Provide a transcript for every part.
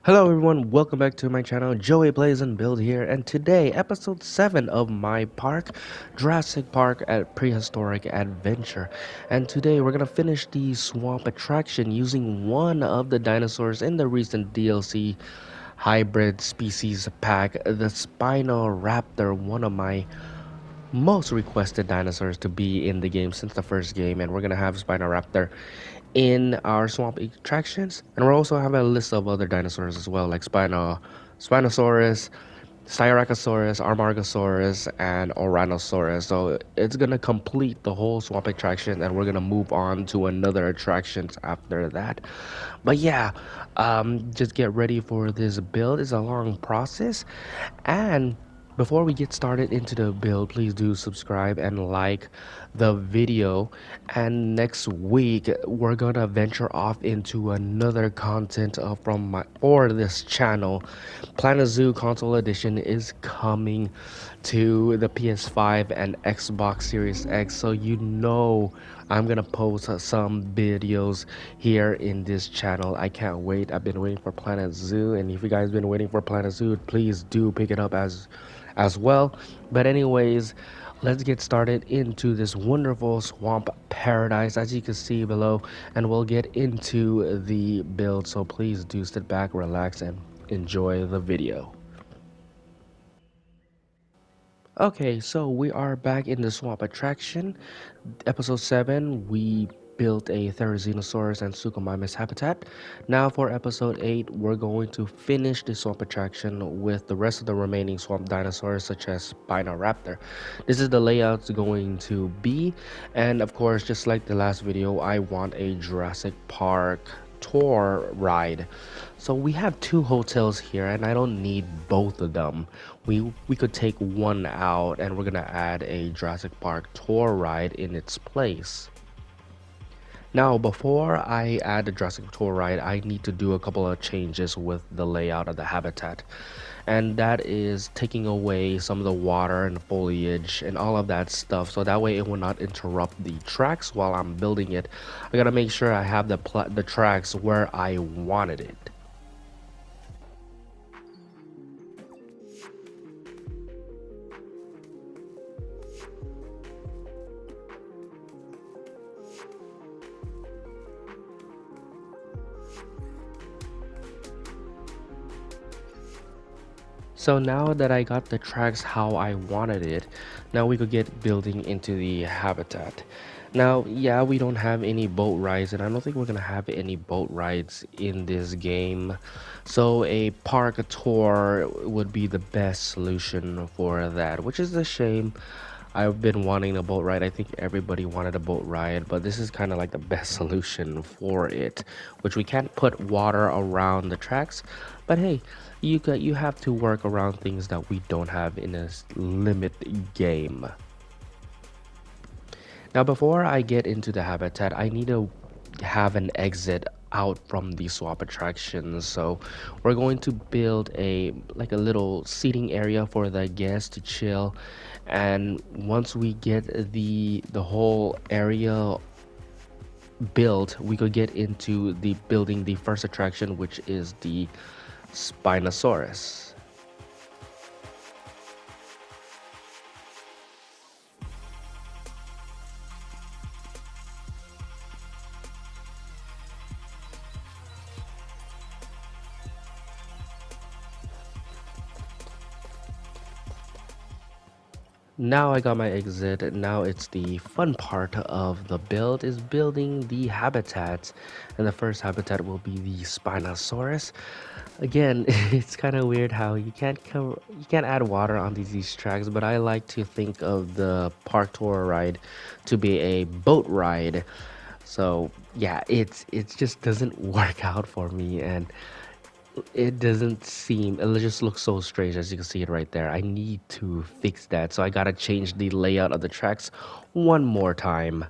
Hello everyone, welcome back to my channel. Joey Plays and Build here, and today episode 7 of my park, Jurassic Park at Prehistoric Adventure. And today we're gonna finish the swamp attraction using one of the dinosaurs in the recent DLC hybrid species pack, the Spinoraptor, one of my most requested dinosaurs to be in the game since the first game, and we're gonna have Spinoraptor in our swamp attractions, and we're also having a list of other dinosaurs as well, like Spinosaurus, Styracosaurus, Armargosaurus, and Oranosaurus. So it's gonna complete the whole swamp attraction, and we're gonna move on to another attractions after that. But yeah, just get ready for this build. It's a long process, and before we get started into the build, please do subscribe and like the video. And next week, we're gonna venture off into another content from my or this channel. Planet Zoo Console Edition is coming to the PS5 and Xbox Series X, so you know I'm gonna post some videos here in this channel. I can't wait. I've been waiting for Planet Zoo, and if you guys been waiting for Planet Zoo, please do pick it up as well. But anyways, let's get started into this wonderful swamp paradise as you can see below, and we'll get into the build. So please do sit back, relax, and enjoy the video. Okay, so we are back in the swamp attraction. Episode 7, we built a Therizinosaurus and Suchomimus habitat. Now for episode 8, we're going to finish the swamp attraction with the rest of the remaining swamp dinosaurs such as Spinoraptor. This is the layout it's going to be, and of course, just like the last video, I want a Jurassic Park tour ride. So we have two hotels here, and I don't need both of them. We could take one out, and we're gonna add a Jurassic Park tour ride in its place. Now, before I add the Jurassic tour ride, I need to do a couple of changes with the layout of the habitat. And that is taking away some of the water and foliage and all of that stuff, so that way it will not interrupt the tracks while I'm building it. I gotta make sure I have the tracks where I wanted it. So now that I got the tracks how I wanted it, now we could get building into the habitat. Now, yeah, we don't have any boat rides, and I don't think we're gonna have any boat rides in this game. So a park tour would be the best solution for that, which is a shame. I've been wanting a boat ride. I think everybody wanted a boat ride, but this is kind of like the best solution for it, which we can't put water around the tracks. But hey, you have to work around things that we don't have in a limit game. Now, before I get into the habitat, I need to have an exit out from the swamp attractions. So we're going to build a little seating area for the guests to chill, and once we get the whole area built, we could get into the building the first attraction, which is the Spinosaurus. Now I got my exit. Now it's the fun part of the build, is building the habitats, and the first habitat will be the Spinosaurus. Again, it's kind of weird how you can't add water on these tracks, but I like to think of the park tour ride to be a boat ride. So yeah, it just doesn't work out for me, and it doesn't seem, it just looks so strange. As you can see it right there, I need to fix that, so I gotta change the layout of the tracks one more time.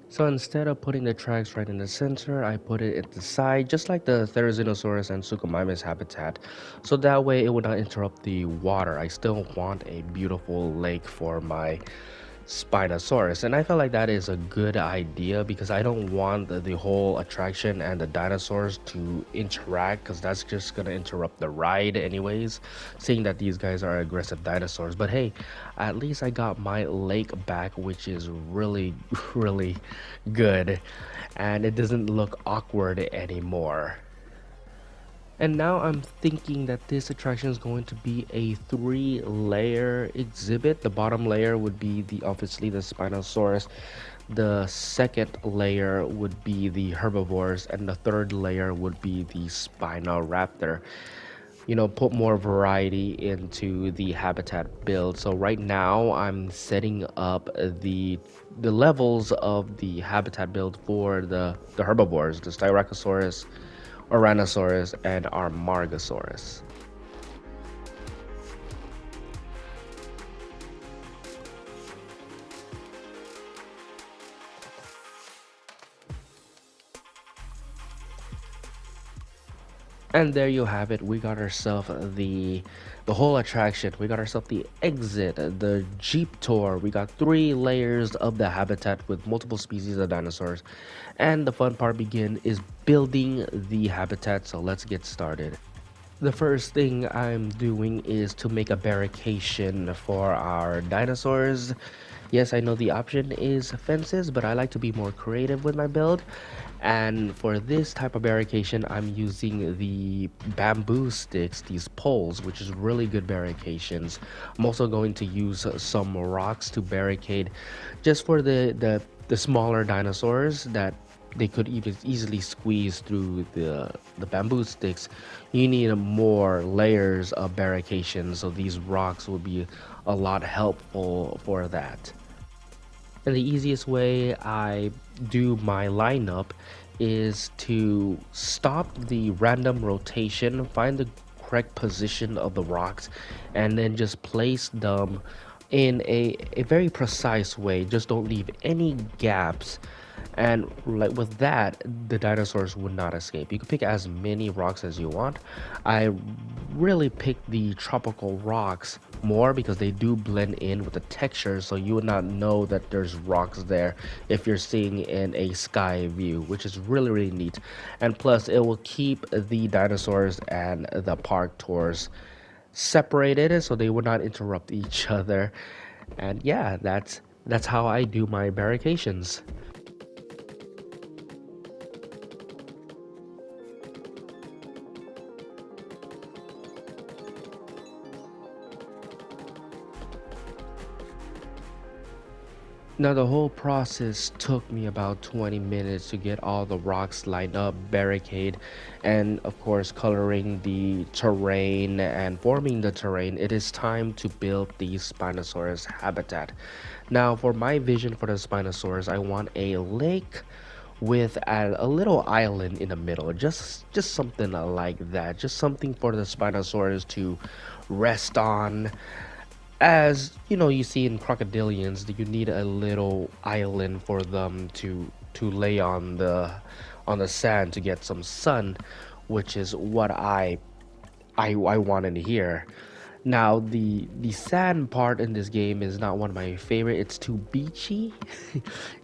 So instead of putting the tracks right in the center, I put it at the side, just like the Therizinosaurus and Suchomimus habitat, so that way it would not interrupt the water. I still want a beautiful lake for my Spinosaurus. And I feel like that is a good idea because I don't want the whole attraction and the dinosaurs to interact because that's just going to interrupt the ride, anyways, seeing that these guys are aggressive dinosaurs. But hey, at least I got my lake back, which is really, really good. And it doesn't look awkward anymore. And now I'm thinking that this attraction is going to be a 3-layer exhibit. The bottom layer would be the obviously the Spinosaurus. The second layer would be the herbivores, and the third layer would be the Spinoraptor. Put more variety into the habitat build. So right now I'm setting up the levels of the habitat build for the herbivores, the Styracosaurus, Oranosaurus, and Amargasaurus. And there you have it. We got ourselves the whole attraction. We got ourselves the exit, the Jeep tour. We got 3 layers of the habitat with multiple species of dinosaurs. And the fun part begin is building the habitat. So let's get started. The first thing I'm doing is to make a barricade for our dinosaurs. Yes, I know the option is fences, but I like to be more creative with my build. And for this type of barricade, I'm using the bamboo sticks, these poles, which is really good barricades. I'm also going to use some rocks to barricade just for the smaller dinosaurs that they could even easily squeeze through the bamboo sticks. You need more layers of barricades, so these rocks will be a lot helpful for that. And the easiest way I do my lineup is to stop the random rotation, find the correct position of the rocks, and then just place them in a very precise way. Just don't leave any gaps. And like with that, the dinosaurs would not escape. You can pick as many rocks as you want. I really pick the tropical rocks more because they do blend in with the texture, so you would not know that there's rocks there if you're seeing in a sky view, which is really, really neat. And plus, it will keep the dinosaurs and the park tours separated so they would not interrupt each other. And yeah, that's how I do my barrications. Now, the whole process took me about 20 minutes to get all the rocks lined up, barricade, and of course, coloring the terrain and forming the terrain. It is time to build the Spinosaurus habitat. Now, for my vision for the Spinosaurus, I want a lake with a little island in the middle, just something like that, just something for the Spinosaurus to rest on. As you see in crocodilians, that you need a little island for them to lay on the sand to get some sun, which is what I wanted here. Now, the sand part in this game is not one of my favorite. It's too beachy,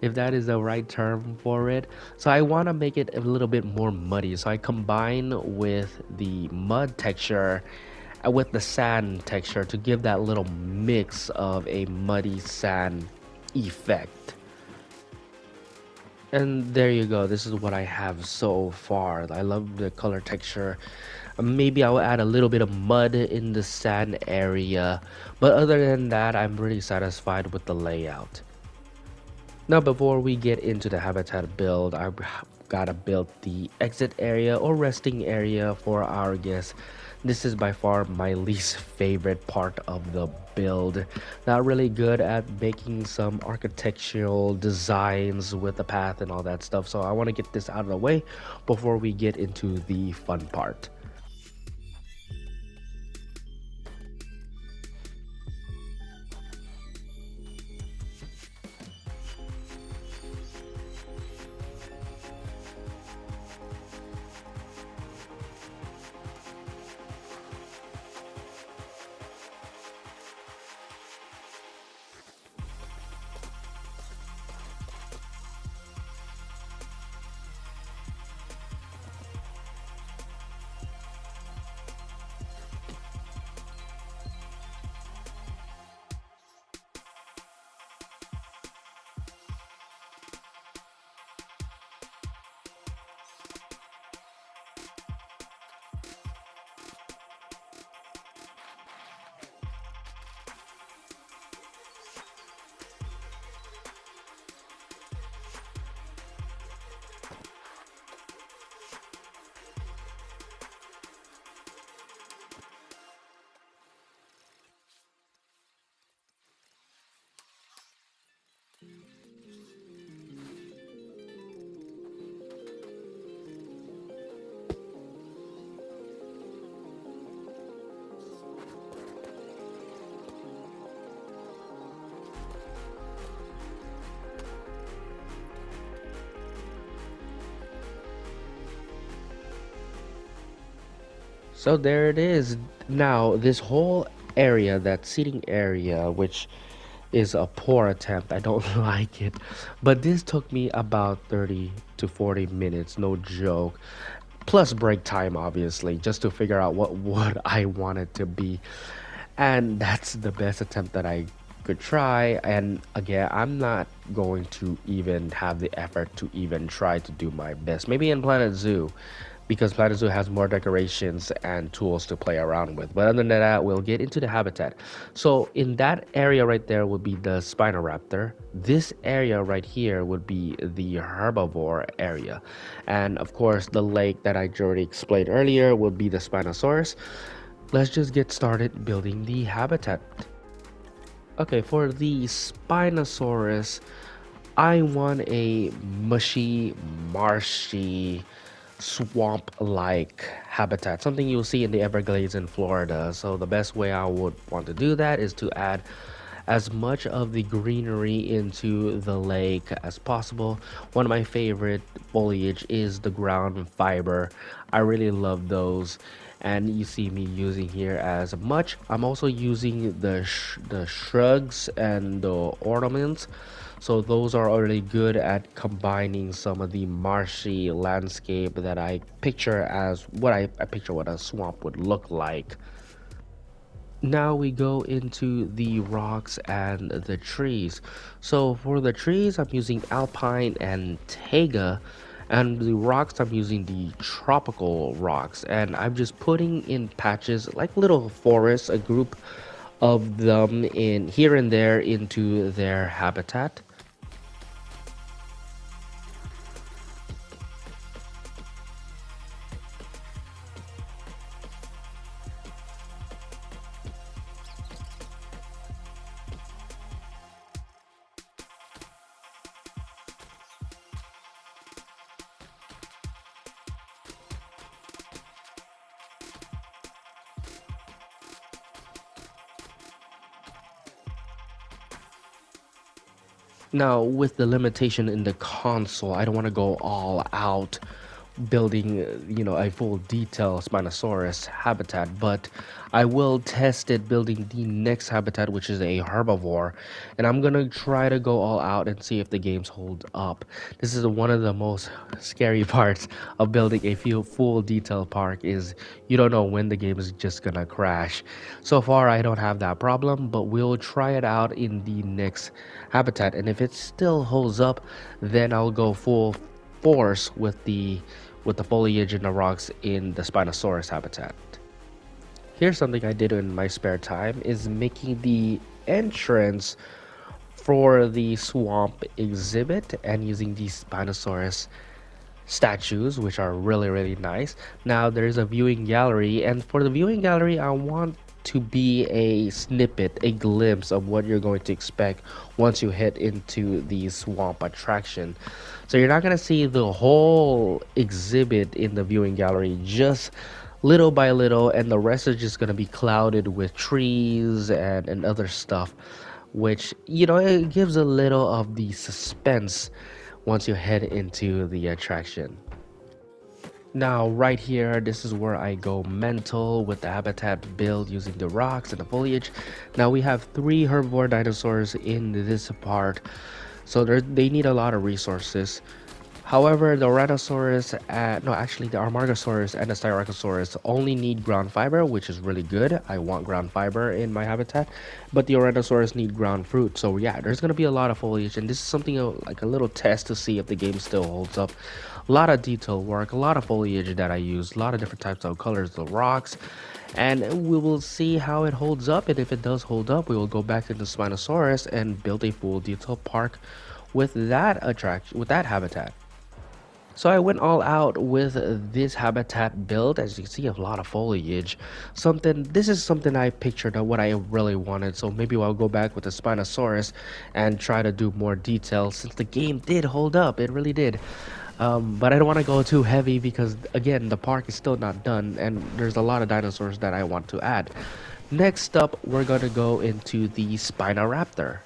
if that is the right term for it. So I want to make it a little bit more muddy. So I combine with the mud texture with the sand texture to give that little mix of a muddy sand effect. And there you go. This is what I have so far. I love the color texture. Maybe I'll add a little bit of mud in the sand area, but other than that, I'm really satisfied with the layout. Now, before we get into the habitat build, I've gotta build the exit area or resting area for our guests. This is by far my least favorite part of the build. Not really good at making some architectural designs with the path and all that stuff, so I want to get this out of the way before we get into the fun part. So there it is. Now, this whole area, that seating area, which is a poor attempt, I don't like it. But this took me about 30 to 40 minutes, no joke. Plus break time, obviously, just to figure out what I want it to be. And that's the best attempt that I could try. And again, I'm not going to even have the effort to even try to do my best. Maybe in Planet Zoo, because Planet Zoo has more decorations and tools to play around with. But other than that, we'll get into the habitat. So in that area right there would be the Spinoraptor. This area right here would be the herbivore area. And of course, the lake that I already explained earlier would be the Spinosaurus. Let's just get started building the habitat. Okay, for the Spinosaurus, I want a mushy, marshy, swamp-like habitat, something you'll see in the Everglades in Florida. So the best way I would want to do that is to add as much of the greenery into the lake as possible. One of my favorite foliage is the ground fiber. I really love those. And you see me using here as much. I'm also using the shrugs and the ornaments. So those are already good at combining some of the marshy landscape that I picture as what I picture what a swamp would look like. Now we go into the rocks and the trees. So for the trees, I'm using alpine and taiga, and the rocks I'm using the tropical rocks, and I'm just putting in patches like little forests, a group of them in here and there into their habitat. Now, with the limitation in the console, I don't want to go all out building, a full detail Spinosaurus habitat, but I will test it building the next habitat, which is a herbivore, and I'm gonna try to go all out and see if the games hold up. This is one of the most scary parts of building a full detail park is you don't know when the game is just gonna crash. So far, I don't have that problem, but we'll try it out in the next habitat, and if it still holds up, then I'll go full force with the foliage and the rocks in the Spinosaurus habitat. Here's something I did in my spare time is making the entrance for the swamp exhibit and using the Spinosaurus statues, which are really nice. Now there's a viewing gallery, and for the viewing gallery I want to be a snippet, a glimpse of what you're going to expect once you head into the swamp attraction. So you're not going to see the whole exhibit in the viewing gallery, just little by little, and the rest is just going to be clouded with trees and other stuff, which it gives a little of the suspense once you head into the attraction. Now, right here, this is where I go mental with the habitat build using the rocks and the foliage. Now, we have 3 herbivore dinosaurs in this part, so they need a lot of resources. However, the Rhinoceros, no, actually, the Armargosaurus and the Styracosaurus only need ground fiber, which is really good. I want ground fiber in my habitat, but the Tyrannosaurus need ground fruit. So yeah, there's gonna be a lot of foliage, and this is something like a little test to see if the game still holds up. A lot of detail work, a lot of foliage that I use, a lot of different types of colors, the rocks, and we will see how it holds up. And if it does hold up, we will go back into Spinosaurus and build a full detail park with that attraction, with that habitat. So I went all out with this habitat build. As you can see, a lot of foliage. This is something I pictured of what I really wanted. So maybe I'll go back with the Spinosaurus and try to do more detail since the game did hold up. It really did. But I don't want to go too heavy because, again, the park is still not done and there's a lot of dinosaurs that I want to add. Next up, we're going to go into the Spinoraptor.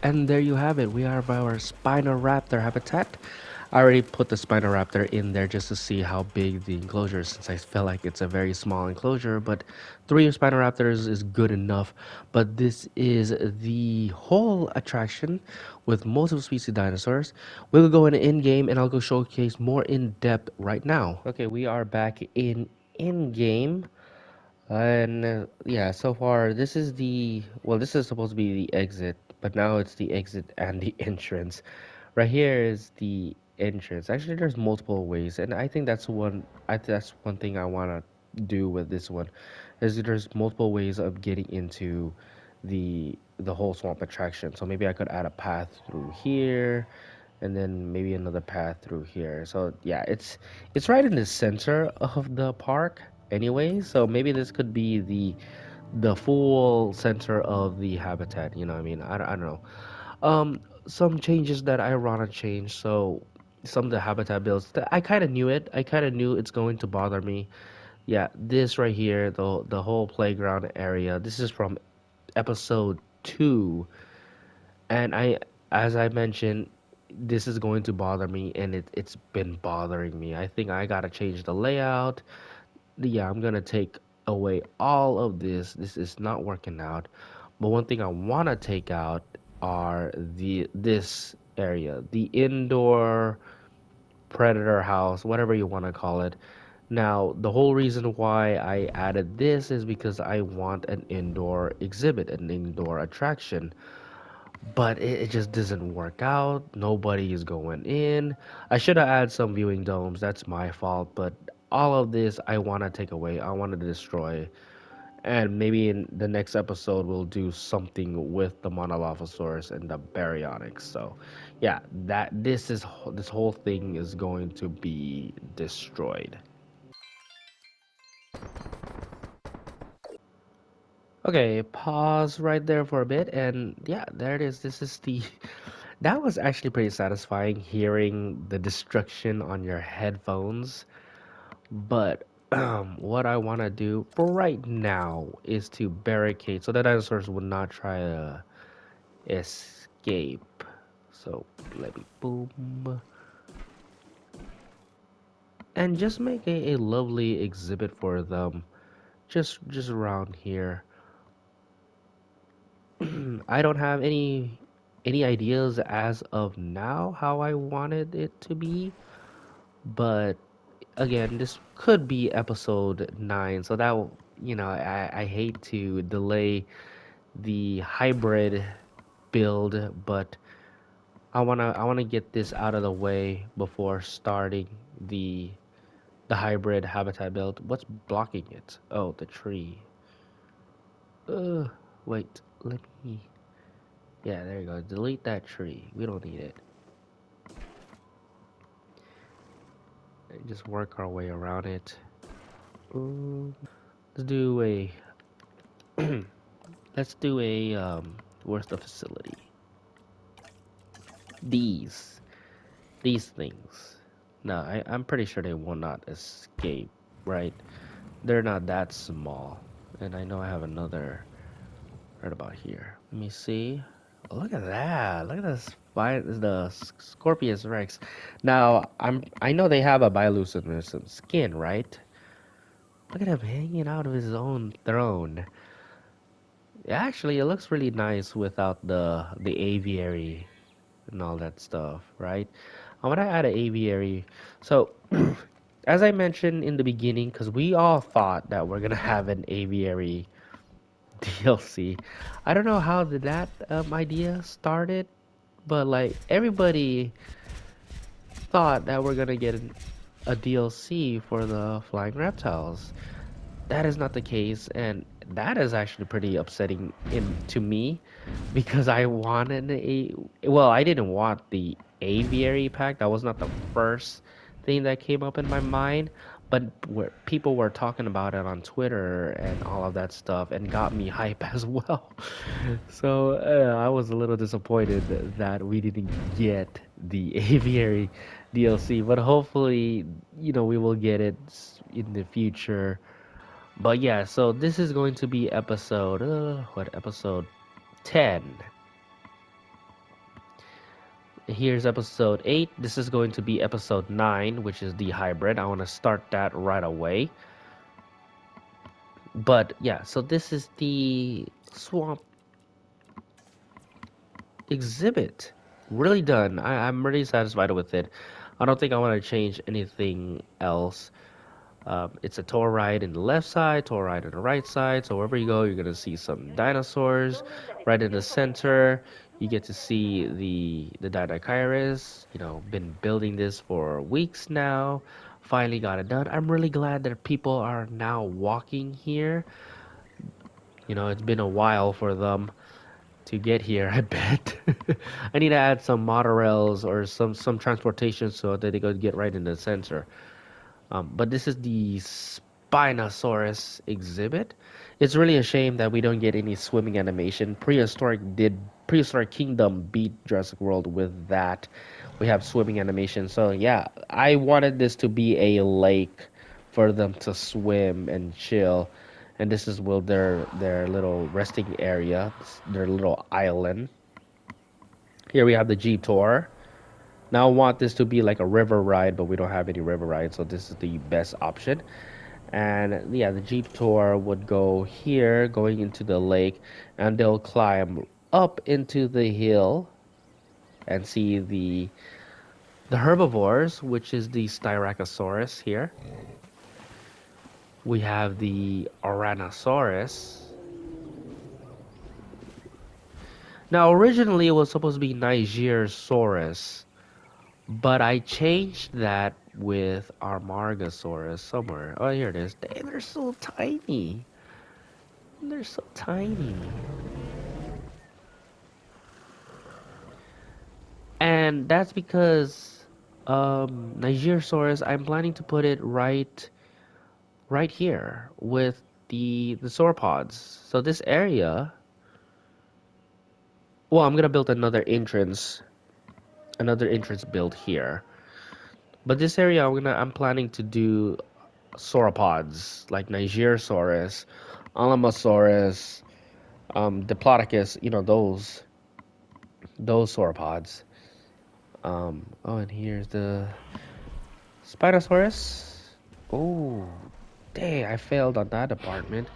And there you have it. We have our Spinoraptor habitat. I already put the Spinoraptor in there just to see how big the enclosure is, since I feel like it's a very small enclosure, but three Spinoraptors is good enough. But this is the whole attraction with multiple species dinosaurs. We'll go in game and I'll go showcase more in depth right now. Okay, we are back in game. And yeah, so far this is this is supposed to be the exit, but now it's the exit and the entrance. Right here is the entrance. Actually, there's multiple ways, and I think that's one thing I want to do with this one, is there's multiple ways of getting into the whole swamp attraction. So maybe I could add a path through here, and then maybe another path through here. So yeah, it's right in the center of the park anyway. So maybe this could be the full center of the habitat. You know what I mean? I don't know. Some changes that I wanna change. So some of the habitat builds, I kind of knew it. I kind of knew it's going to bother me. Yeah, this right here, the whole playground area. This is from episode 2, and as I mentioned, this is going to bother me, and it's been bothering me. I think I gotta change the layout. Yeah, I'm gonna take away all of this. This is not working out. But one thing I wanna take out are this area, the indoor predator house, whatever you wanna call it. Now, the whole reason why I added this is because I want an indoor exhibit, an indoor attraction, but it just doesn't work out. Nobody is going in. I should have added some viewing domes. That's my fault. But all of this, I want to take away. I want to destroy. And maybe in the next episode, we'll do something with the Monolophosaurus and the Baryonyx. So, yeah, this whole thing is going to be destroyed. Okay, pause right there for a bit, and yeah, there it is. This is the That was actually pretty satisfying hearing the destruction on your headphones. But what I want to do for right now is to barricade so the dinosaurs would not try to escape. So let me boom and just make a lovely exhibit for them. Just around here. I don't have any ideas as of now how I wanted it to be, but again, this could be episode 9, so I hate to delay the hybrid build, but I wanna get this out of the way before starting the the hybrid habitat build. What's blocking it? Oh, the tree. Wait, let me. Yeah, there you go. Delete that tree. We don't need it. Just work our way around it. Ooh. Let's do a let's do a where's the facility? These these things. No, I'm pretty sure they will not escape, right? They're not that small. And I know I have another right about here. Let me see. Oh, look at that. Look at the Scorpius Rex. Now, I know they have a bioluminescent skin, right? Look at him hanging out of his own throne. Actually, it looks really nice without the aviary and all that stuff, right? I want to add an aviary. So, as I mentioned in the beginning, because we all thought that we're gonna have an aviary DLC. I don't know how did that idea started, but like everybody thought that we're gonna get a DLC for the flying reptiles. That is not the case, and that is actually pretty upsetting to me because I wanted I didn't want the aviary pack. That was not the first thing that came up in my mind, but where people were talking about it on Twitter and all of that stuff and got me hype as well. So I was a little disappointed that we didn't get the aviary DLC, but hopefully, we will get it in the future. But yeah, so this is going to be episode 10. Here's episode 8. This is going to be episode 9, which is the hybrid. I want to start that right away. But yeah, so this is the swamp exhibit. Really done. I'm really satisfied with it. I don't think I want to change anything else. It's a tour ride in the left side, tour ride on the right side. So wherever you go, you're gonna see some dinosaurs. Right in the center, you get to see the Dinosaurs. You know, been building this for weeks now. Finally got it done. I'm really glad that people are now walking here. You know, it's been a while for them to get here, I bet. I need to add some monorails or some transportation so that they could get right in the center. But this is the Spinosaurus exhibit. It's really a shame that we don't get any swimming animation. Prehistoric Kingdom beat Jurassic World with that. We have swimming animation. So yeah, I wanted this to be a lake for them to swim and chill. And this is well their little resting area, their little island. Here we have the Jeep tour. Now I want this to be like a river ride, but we don't have any river ride, so this is the best option. And yeah, the Jeep tour would go here, going into the lake, and they'll climb up into the hill and see the herbivores, which is the Styracosaurus here. We have the Oranosaurus. Now, originally it was supposed to be Nigerosaurus, but I changed that with Armargosaurus somewhere. Oh, here it is. They're so tiny. They're so tiny. And that's because Nigerosaurus, I'm planning to put it right here with the sauropods. So this area, well, I'm gonna build another entrance build here. But this area, I'm planning to do sauropods like Nigerosaurus, Alamosaurus, Diplodocus, you know, those sauropods. Oh, and here's the Spinosaurus. Oh, dang, I failed on that department.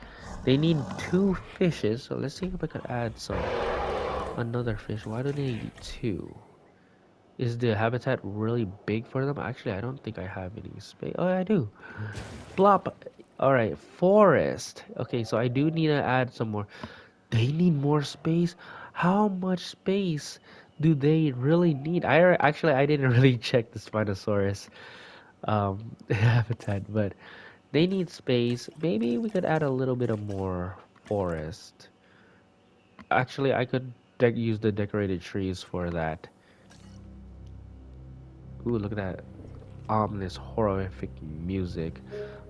They need two fishes, so let's see if I could add another fish. Why do they need two? Is the habitat really big for them? Actually, I don't think I have any space. Oh, I do. Blop. All right, forest. Okay, so I do need to add some more. They need more space. How much space do they really need? I didn't really check the Spinosaurus habitat, but they need space. Maybe we could add a little bit of more forest. Actually, I could use the decorated trees for that. Ooh, look at that ominous, horrific music.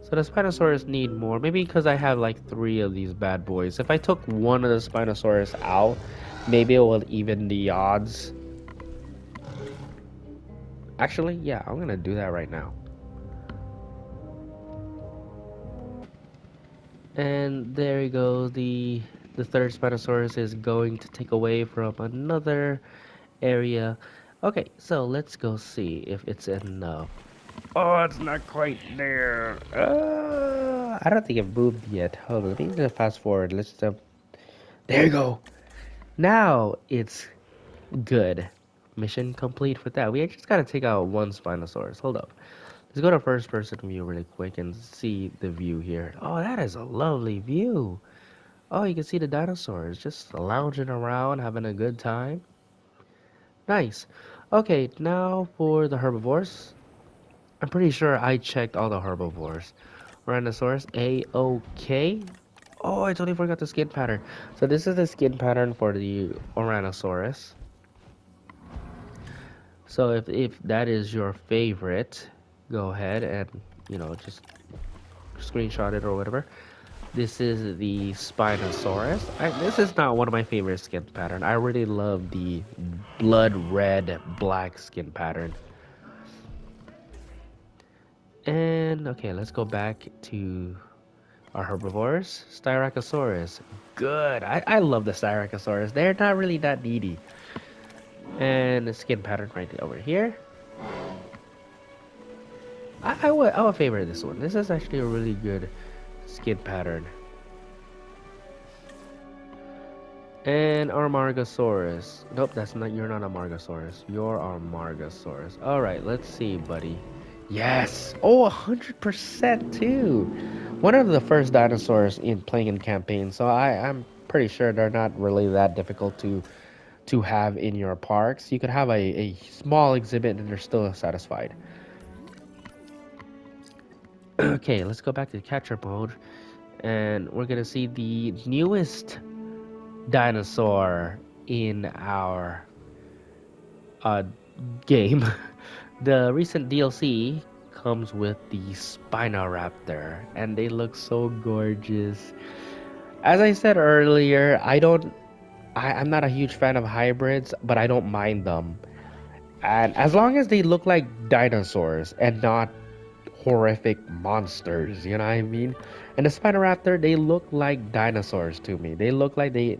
So the Spinosaurus need more. Maybe because I have like three of these bad boys. If I took one of the Spinosaurus out, maybe it will even the odds. Actually, yeah, I'm gonna do that right now. And there you go. The third Spinosaurus is going to take away from another area. Okay, so let's go see if it's enough. Oh, it's not quite there. I don't think it moved yet. Hold on, let me just fast forward. Let's there you go. Now it's good. Mission complete with that. We just gotta take out one Spinosaurus. Hold up. Let's go to first person view really quick and see the view here. Oh, that is a lovely view. Oh, you can see the dinosaurs just lounging around, having a good time. Nice. Okay, now for the herbivores. I'm pretty sure I checked all the herbivores. Tyrannosaurus, A-OK. Oh, I totally forgot the skin pattern. So this is the skin pattern for the Oranosaurus. So if that is your favorite, go ahead and, you know, just screenshot it or whatever. This is the Spinosaurus. This is not one of my favorite skin pattern. I really love the blood red black skin pattern. And okay, let's go back to our herbivores. Styracosaurus. Good. I love the Styracosaurus. They're not really that needy. And then the skin pattern right over here. I would favor this one. This is actually a really good skin pattern. And Amargasaurus. Nope, that's not. You're not Amargasaurus. You're Amargasaurus. All right, let's see, buddy. Yes. Oh, 100% too. One of the first dinosaurs in playing in campaign, so I'm pretty sure they're not really that difficult to have in your parks. You could have a small exhibit and they're still satisfied. Okay, let's go back to catcher mode, and we're gonna see the newest dinosaur in our uh, game. The recent DLC comes with the Spinoraptor, and they look so gorgeous. As I said earlier, I'm not a huge fan of hybrids, but I don't mind them. And as long as they look like dinosaurs and not horrific monsters, you know what I mean? And the Spinoraptor, they look like dinosaurs to me. They look like they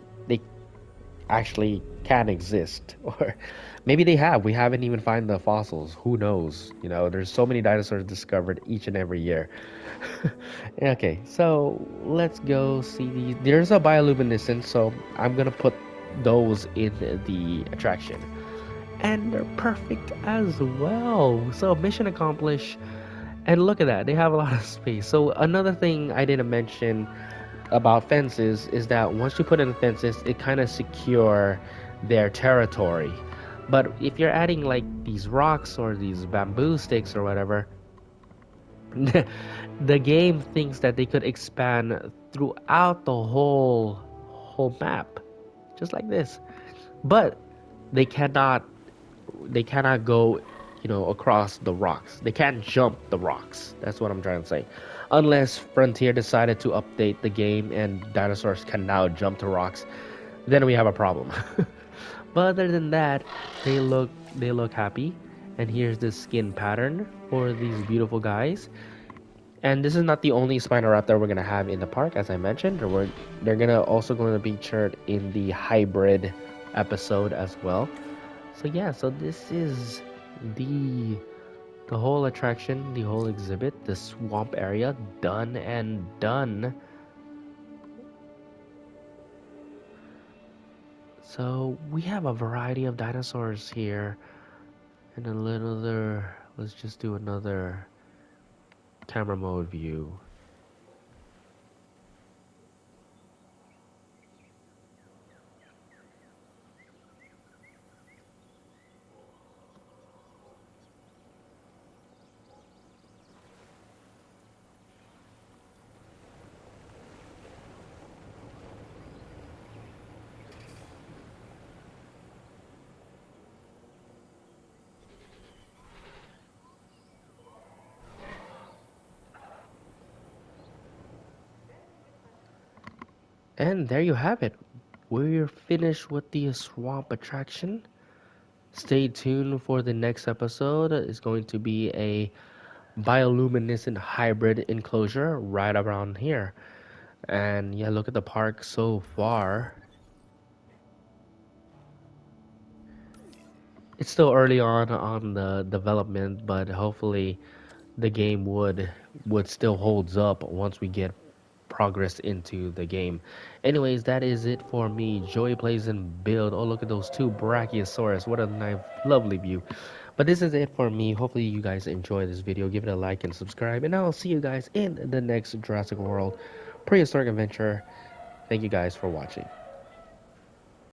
actually can exist, or maybe they have. We haven't even found the fossils. Who knows? You know, there's so many dinosaurs discovered each and every year. Okay, so let's go see the. There's a bioluminescence, so I'm gonna put those in the attraction, and they're perfect as well. So mission accomplished. And look at that, they have a lot of space. So another thing I didn't mention about fences is that once you put in the fences, it kind of secure their territory. But if you're adding like these rocks or these bamboo sticks or whatever, the game thinks that they could expand throughout the whole map, just like this. But they cannot they cannot go, you know, across the rocks. They can't jump the rocks. That's what I'm trying to say. Unless Frontier decided to update the game and dinosaurs can now jump to rocks, then we have a problem. But other than that, they look happy. And here's the skin pattern for these beautiful guys. And this is not the only Spinoraptor we're gonna have in the park, as I mentioned. They're gonna also going to be featured in the hybrid episode as well. So yeah, so this is the the whole attraction, the whole exhibit, the swamp area, done and done. So we have a variety of dinosaurs here, and another. Let's just do another camera mode view. And there you have it. We're finished with the swamp attraction. Stay tuned for the next episode. It's going to be a bioluminescent hybrid enclosure right around here. And yeah, look at the park so far. It's still early on the development, but hopefully the game would still holds up once we get progress into the game. Anyways, that is it for me. Joey plays and build. Oh, look at those two Brachiosaurus. What a nice, lovely view. But this is it for me. Hopefully you guys enjoy this video. Give it a like and subscribe. And I'll see you guys in the next Jurassic World Prehistoric Adventure. Thank you guys for watching.